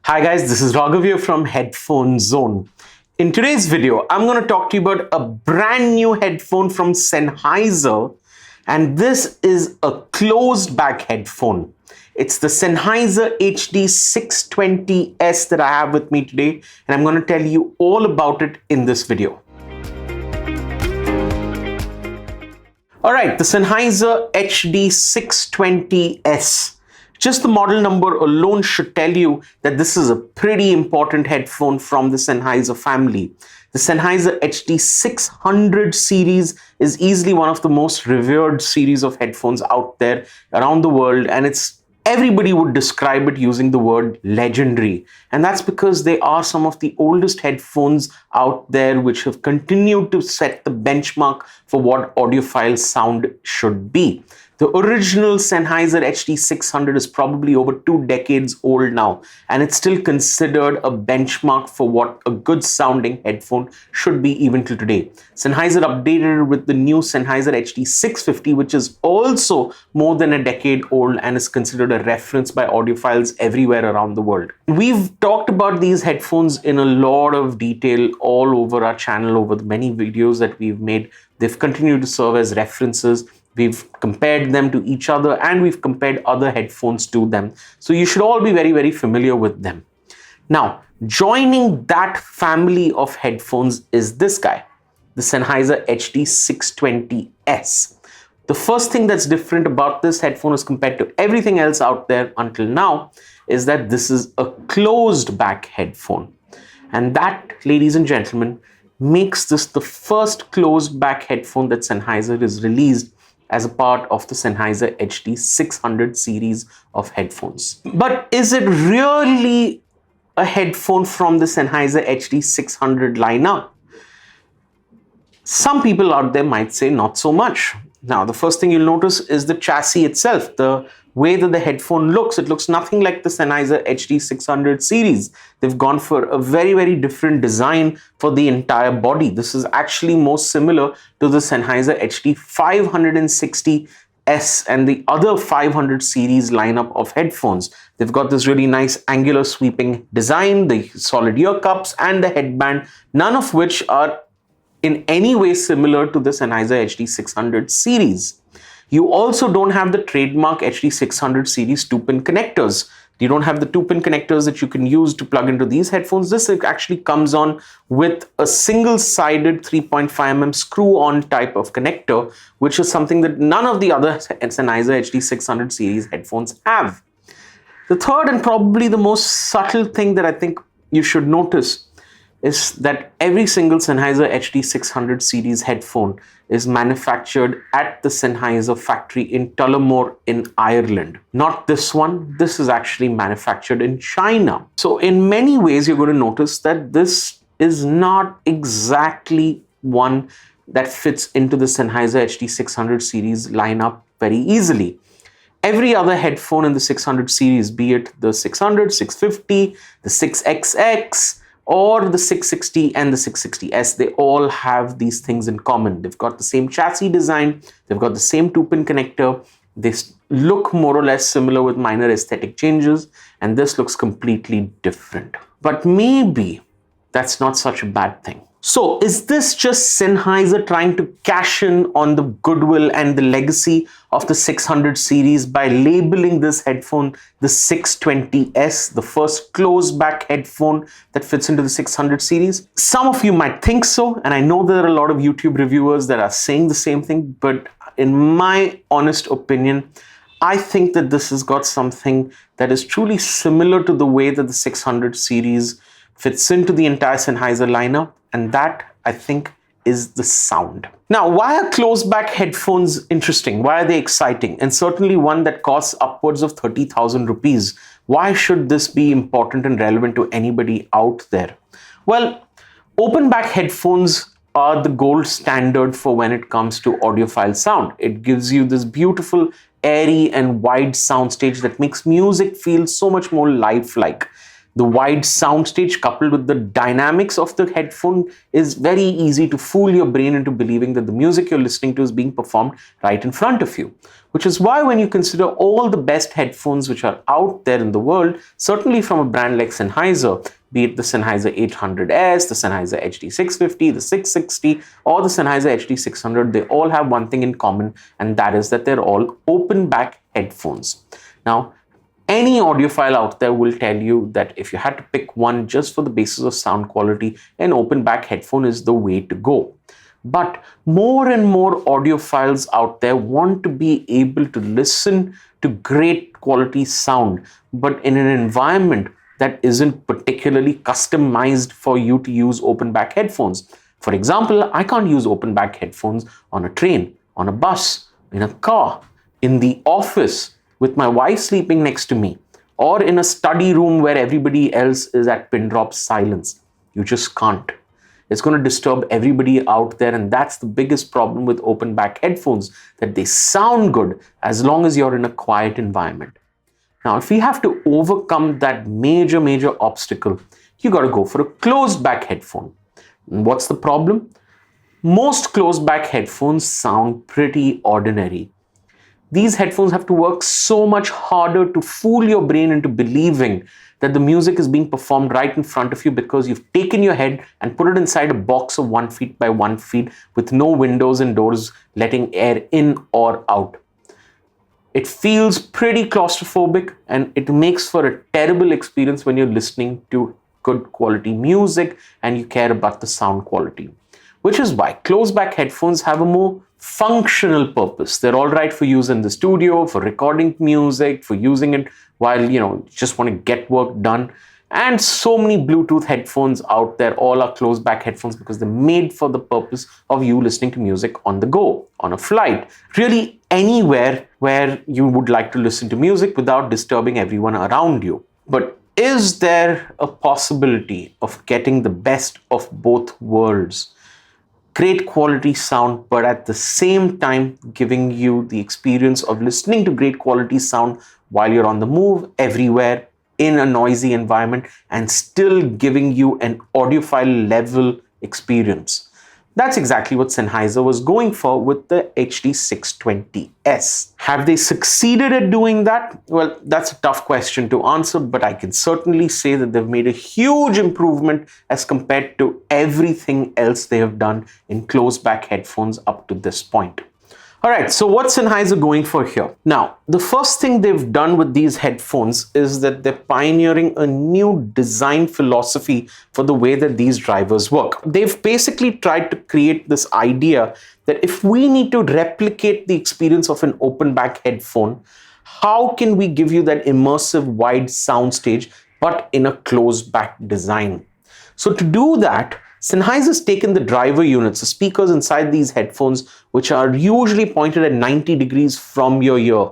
Hi guys, this is Raghav here from Headphone Zone. In today's video, I'm going to talk to you about a brand new headphone from Sennheiser, and this is a closed back headphone. It's the Sennheiser HD620S that I have with me today, and I'm going to tell you all about it in this video. Alright, the Sennheiser HD620S. Just the model number alone should tell you that this is a pretty important headphone from the Sennheiser family. The Sennheiser HD600 series is easily one of the most revered series of headphones out there around the world, and everybody would describe it using the word legendary. And that's because they are some of the oldest headphones out there which have continued to set the benchmark for what audiophile sound should be. The original Sennheiser HD600 is probably over 2 decades old now, and it's still considered a benchmark for what a good sounding headphone should be even till today. Sennheiser updated it with the new Sennheiser HD650, which is also more than a decade old and is considered a reference by audiophiles everywhere around the world. We've talked about these headphones in a lot of detail all over our channel over the many videos that we've made. They've continued to serve as references. We've compared them to each other, and we've compared other headphones to them. So you should all be very, very familiar with them. Now, joining that family of headphones is this guy, the Sennheiser HD620S. The first thing that's different about this headphone as compared to everything else out there until now is that this is a closed back headphone. And that, ladies and gentlemen, makes this the first closed back headphone that Sennheiser has released as a part of the Sennheiser HD600 series of headphones. But is it really a headphone from the Sennheiser HD600 lineup? Some people out there might say not so much. Now, the first thing you'll notice is the chassis itself. The way that the headphone looks, it looks nothing like the Sennheiser HD600 series. They've gone for a very, very different design for the entire body. This is actually more similar to the Sennheiser HD560S and the other 500 series lineup of headphones. They've got this really nice angular sweeping design, the solid ear cups and the headband, none of which are in any way similar to the Sennheiser HD600 series. You also don't have the trademark HD600 series 2-pin connectors. You don't have the 2-pin connectors that you can use to plug into these headphones. This actually comes on with a single-sided 3.5mm screw-on type of connector, which is something that none of the other Sennheiser HD600 series headphones have. The third and probably the most subtle thing that I think you should notice is that every single Sennheiser HD600 series headphone is manufactured at the Sennheiser factory in Tullamore in Ireland. Not this one, this is actually manufactured in China. So in many ways, you're going to notice that this is not exactly one that fits into the Sennheiser HD600 series lineup very easily. Every other headphone in the 600 series, be it the 600, 650, the 6XX, or the 660 and the 660S, they all have these things in common. They've got the same chassis design, they've got the same 2-pin connector, they look more or less similar with minor aesthetic changes, and this looks completely different. But maybe that's not such a bad thing. So is this just Sennheiser trying to cash in on the goodwill and the legacy of the 600 series by labeling this headphone the 620S, the first closed back headphone that fits into the 600 series? Some of you might think so, and I know there are a lot of YouTube reviewers that are saying the same thing, but in my honest opinion, I think that this has got something that is truly similar to the way that the 600 series fits into the entire Sennheiser lineup, and that, I think, is the sound. Now, why are closed back headphones interesting? Why are they exciting? And certainly one that costs upwards of 30,000 rupees. Why should this be important and relevant to anybody out there? Well, open back headphones are the gold standard for when it comes to audiophile sound. It gives you this beautiful, airy and wide soundstage that makes music feel so much more lifelike. The wide soundstage coupled with the dynamics of the headphone is very easy to fool your brain into believing that the music you're listening to is being performed right in front of you. Which is why when you consider all the best headphones which are out there in the world, certainly from a brand like Sennheiser, be it the Sennheiser H100S, the Sennheiser HD650, the 660, or the Sennheiser HD600, they all have one thing in common, and that is that they're all open back headphones. Now, any audiophile out there will tell you that if you had to pick one just for the basis of sound quality, an open back headphone is the way to go. But more and more audiophiles out there want to be able to listen to great quality sound, but in an environment that isn't particularly customized for you to use open back headphones. For example, I can't use open back headphones on a train, on a bus, in a car, in the office, with my wife sleeping next to me, or in a study room where everybody else is at pin drop silence. You just can't. It's going to disturb everybody out there, and that's the biggest problem with open back headphones, that they sound good as long as you're in a quiet environment. Now, if we have to overcome that major obstacle, you got to go for a closed back headphone. And what's the problem? Most closed back headphones sound pretty ordinary. These headphones have to work so much harder to fool your brain into believing that the music is being performed right in front of you because you've taken your head and put it inside a box of 1 feet by 1 feet with no windows and doors letting air in or out. It feels pretty claustrophobic, and it makes for a terrible experience when you're listening to good quality music and you care about the sound quality. Which is why closed back headphones have a more functional purpose. They're all right for use in the studio, for recording music, for using it while you just want to get work done. And so many Bluetooth headphones out there, all are closed back headphones because they're made for the purpose of you listening to music on the go, on a flight, really anywhere where you would like to listen to music without disturbing everyone around you. But is there a possibility of getting the best of both worlds? Great quality sound, but at the same time giving you the experience of listening to great quality sound while you're on the move, everywhere, in a noisy environment, and still giving you an audiophile level experience. That's exactly what Sennheiser was going for with the HD620S. Have they succeeded at doing that? Well, that's a tough question to answer, but I can certainly say that they've made a huge improvement as compared to everything else they have done in closed back headphones up to this point. All right, so what's Sennheiser going for here? Now, the first thing they've done with these headphones is that they're pioneering a new design philosophy for the way that these drivers work. They've basically tried to create this idea that if we need to replicate the experience of an open back headphone, how can we give you that immersive wide soundstage, but in a closed back design? So to do that, Sennheiser's taken the driver units, the speakers inside these headphones, which are usually pointed at 90 degrees from your ear,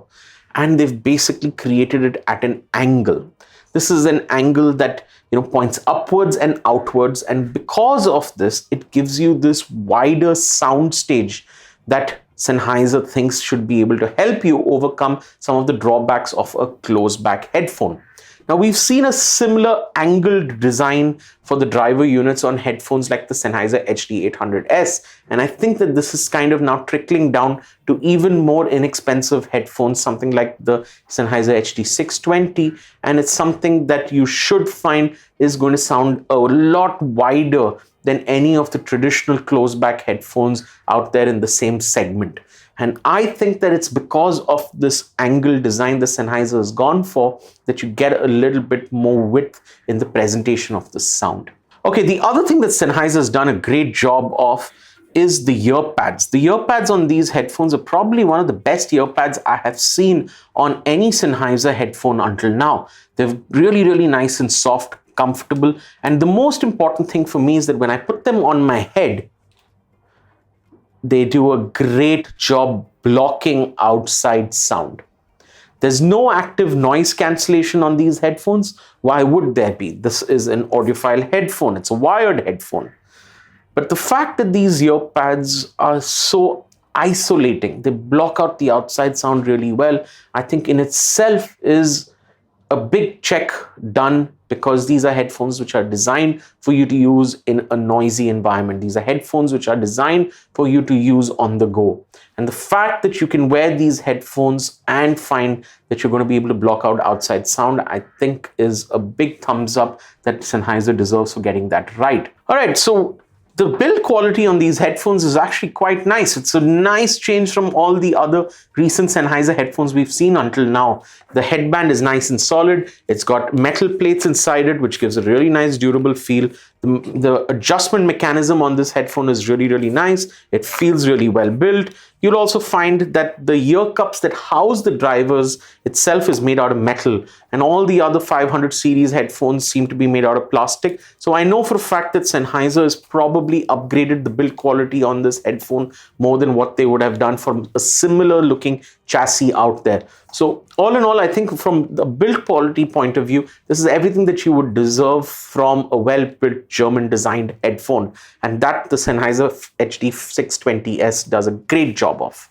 and they've basically created it at an angle. This is an angle that points upwards and outwards, and because of this, it gives you this wider sound stage that Sennheiser thinks should be able to help you overcome some of the drawbacks of a closed back headphone. Now, we've seen a similar angled design for the driver units on headphones like the Sennheiser HD620S, and I think that this is kind of now trickling down to even more inexpensive headphones, something like the Sennheiser HD620, and it's something that you should find is going to sound a lot wider than any of the traditional closed back headphones out there in the same segment. And I think that it's because of this angle design the Sennheiser has gone for that you get a little bit more width in the presentation of the sound. Okay, the other thing that Sennheiser has done a great job of is the ear pads. The ear pads on these headphones are probably one of the best ear pads I have seen on any Sennheiser headphone until now. They're really, really nice and soft, comfortable. And the most important thing for me is that when I put them on my head, they do a great job blocking outside sound. There's no active noise cancellation on these headphones. Why would there be? This is an audiophile headphone. It's a wired headphone. But the fact that these ear pads are so isolating, they block out the outside sound really well, I think in itself is a big check done, because these are headphones which are designed for you to use in a noisy environment. These are headphones which are designed for you to use on the go. And the fact that you can wear these headphones and find that you're going to be able to block out outside sound, I think is a big thumbs up that Sennheiser deserves for getting that right. All right, so the build quality on these headphones is actually quite nice. It's a nice change from all the other recent Sennheiser headphones we've seen until now. The headband is nice and solid. It's got metal plates inside it, which gives a really nice durable feel. The adjustment mechanism on this headphone is really, really nice. It feels really well built. You'll also find that the ear cups that house the drivers itself is made out of metal, and all the other 500 series headphones seem to be made out of plastic. So I know for a fact that Sennheiser has probably upgraded the build quality on this headphone more than what they would have done for a similar looking chassis out there. So all in all, I think from the build quality point of view, this is everything that you would deserve from a well-built German designed headphone, and that the Sennheiser HD620S does a great job of.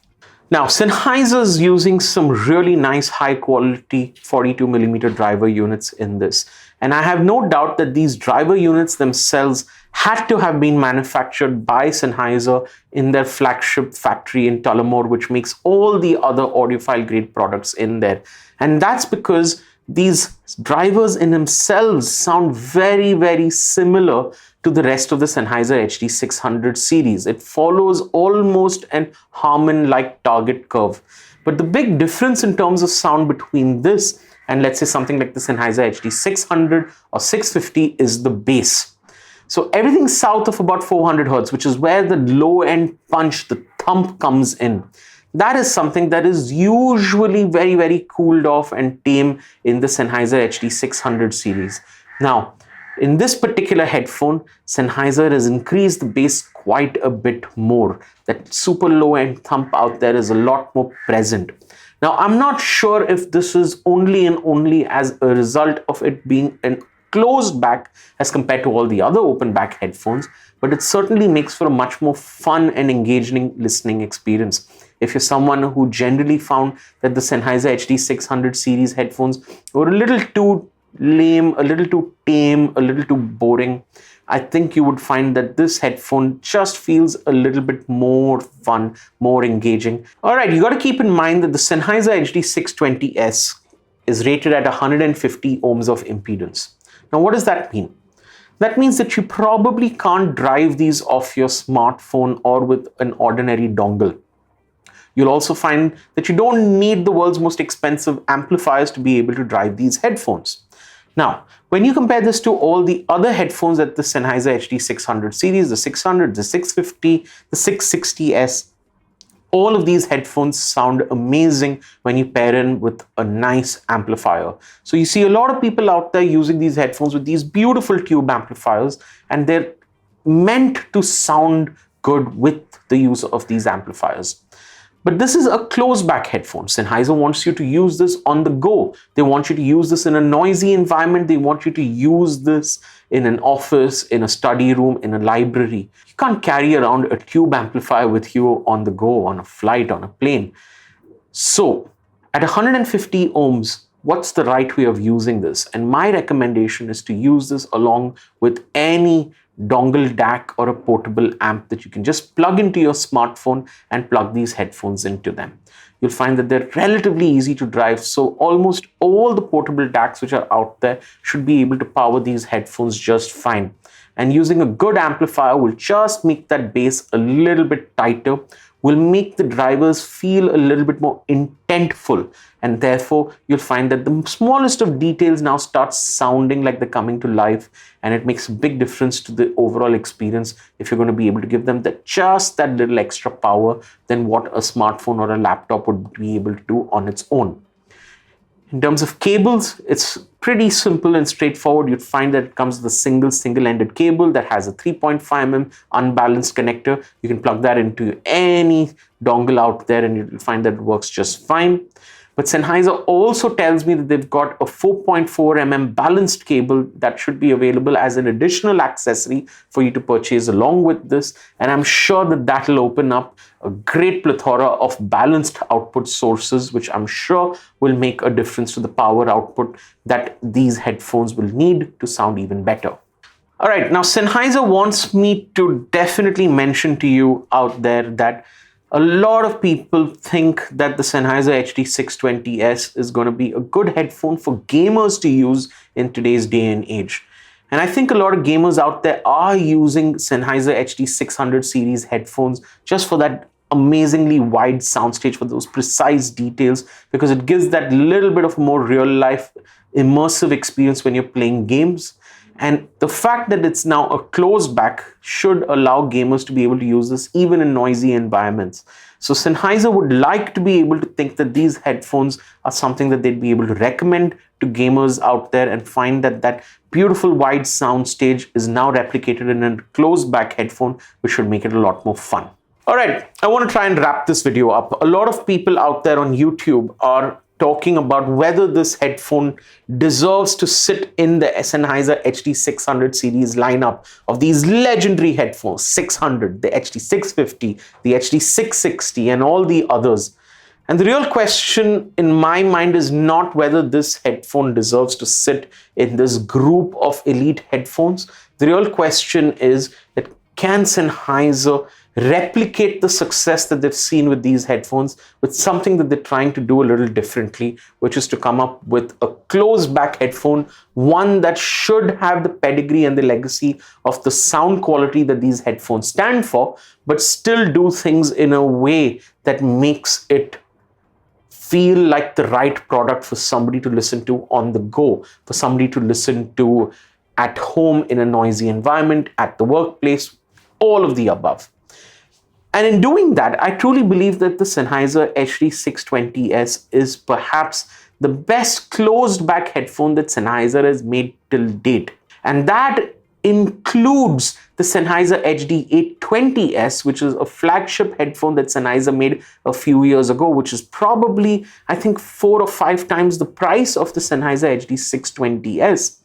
Now, Sennheiser is using some really nice high quality 42mm driver units in this. And I have no doubt that these driver units themselves had to have been manufactured by Sennheiser in their flagship factory in Tullamore, which makes all the other audiophile grade products in there. And that's because these drivers in themselves sound very, very similar to the rest of the Sennheiser HD600 series. It follows almost an Harman-like target curve. But the big difference in terms of sound between this and let's say something like the Sennheiser HD600 or 650 is the bass. So everything south of about 400 Hertz, which is where the low end punch, the thump comes in, that is something that is usually very, very cooled off and tame in the Sennheiser HD600 series. Now, in this particular headphone, Sennheiser has increased the bass quite a bit more. That super low end thump out there is a lot more present. Now, I'm not sure if this is only and only as a result of it being an closed back as compared to all the other open back headphones, but it certainly makes for a much more fun and engaging listening experience. If you're someone who generally found that the Sennheiser HD600 series headphones were a little too lame, a little too tame, a little too boring, I think you would find that this headphone just feels a little bit more fun, more engaging. All right, you got to keep in mind that the Sennheiser HD620S is rated at 150 ohms of impedance. Now, what does that mean? That means that you probably can't drive these off your smartphone or with an ordinary dongle. You'll also find that you don't need the world's most expensive amplifiers to be able to drive these headphones. Now, when you compare this to all the other headphones at the Sennheiser HD600 series, the 600, the 650, the 660S, all of these headphones sound amazing when you pair in with a nice amplifier. So you see a lot of people out there using these headphones with these beautiful tube amplifiers, and they're meant to sound good with the use of these amplifiers. But this is a closed back headphone. Sennheiser wants you to use this on the go. They want you to use this in a noisy environment. They want you to use this in an office, in a study room, in a library. You can't carry around a tube amplifier with you on the go, on a flight, on a plane. So at 150 ohms, what's the right way of using this? And my recommendation is to use this along with any dongle DAC or a portable amp that you can just plug into your smartphone and plug these headphones into them. You'll find that they're relatively easy to drive, so almost all the portable DACs which are out there should be able to power these headphones just fine. And using a good amplifier will just make that bass a little bit tighter, will make the drivers feel a little bit more intentful, and therefore you'll find that the smallest of details now starts sounding like they're coming to life, and it makes a big difference to the overall experience if you're going to be able to give them just that little extra power than what a smartphone or a laptop would be able to do on its own. In terms of cables, it's pretty simple and straightforward. You'd find that it comes with a single-ended cable that has a 3.5mm unbalanced connector. You can plug that into any dongle out there and you'll find that it works just fine. But Sennheiser also tells me that they've got a 4.4mm balanced cable that should be available as an additional accessory for you to purchase along with this. And I'm sure that that'll open up a great plethora of balanced output sources, which I'm sure will make a difference to the power output that these headphones will need to sound even better. All right, now Sennheiser wants me to definitely mention to you out there that a lot of people think that the Sennheiser HD620S is going to be a good headphone for gamers to use in today's day and age. And I think a lot of gamers out there are using Sennheiser HD600 series headphones just for that amazingly wide soundstage, for those precise details, because it gives that little bit of more real life immersive experience when you're playing games. And the fact that it's now a closed back should allow gamers to be able to use this even in noisy environments. So Sennheiser would like to be able to think that these headphones are something that they'd be able to recommend to gamers out there, and find that that beautiful wide sound stage is now replicated in a closed back headphone, which should make it a lot more fun. All right, I want to try and wrap this video up. A lot of people out there on YouTube are talking about whether this headphone deserves to sit in the Sennheiser HD600 series lineup of these legendary headphones, 600, the HD650, the HD660, and all the others. And the real question in my mind is not whether this headphone deserves to sit in this group of elite headphones. The real question is that can Sennheiser replicate the success that they've seen with these headphones with something that they're trying to do a little differently, which is to come up with a closed back headphone, one that should have the pedigree and the legacy of the sound quality that these headphones stand for, but still do things in a way that makes it feel like the right product for somebody to listen to on the go, for somebody to listen to at home in a noisy environment, at the workplace, all of the above. And in doing that, I truly believe that the Sennheiser HD620S is perhaps the best closed back headphone that Sennheiser has made till date. And that includes the Sennheiser HD820S, which is a flagship headphone that Sennheiser made a few years ago, which is probably, I think, 4 or 5 times the price of the Sennheiser HD620S.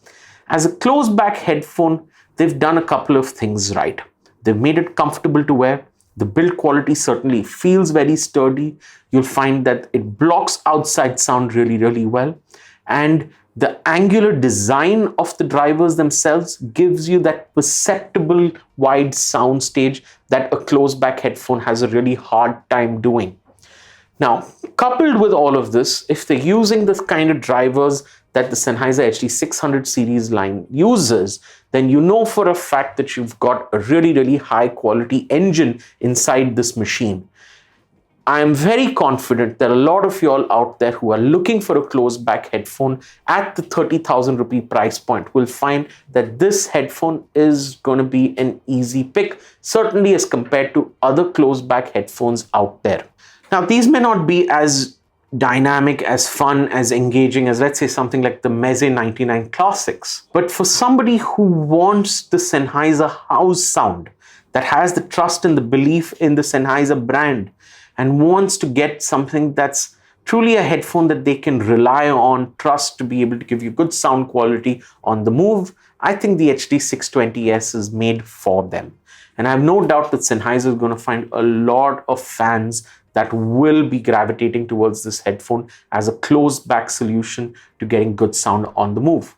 As a closed back headphone, they've done a couple of things right. They've made it comfortable to wear. The build quality certainly feels very sturdy. You'll find that it blocks outside sound really, really well. And the angular design of the drivers themselves gives you that perceptible wide sound stage that a closed back headphone has a really hard time doing. Now, coupled with all of this, if they're using the kind of drivers that the Sennheiser HD600 series line uses, then you know for a fact that you've got a really, really high quality engine inside this machine. I am very confident that a lot of y'all out there who are looking for a closed back headphone at the 30,000 rupee price point will find that this headphone is going to be an easy pick, certainly as compared to other closed back headphones out there. Now, these may not be as dynamic, as fun, as engaging as, let's say, something like the Meze 99 Classics. But for somebody who wants the Sennheiser house sound, that has the trust and the belief in the Sennheiser brand, and wants to get something that's truly a headphone that they can rely on, trust to be able to give you good sound quality on the move, I think the HD620S is made for them. And I have no doubt that Sennheiser is going to find a lot of fans that will be gravitating towards this headphone as a closed back solution to getting good sound on the move.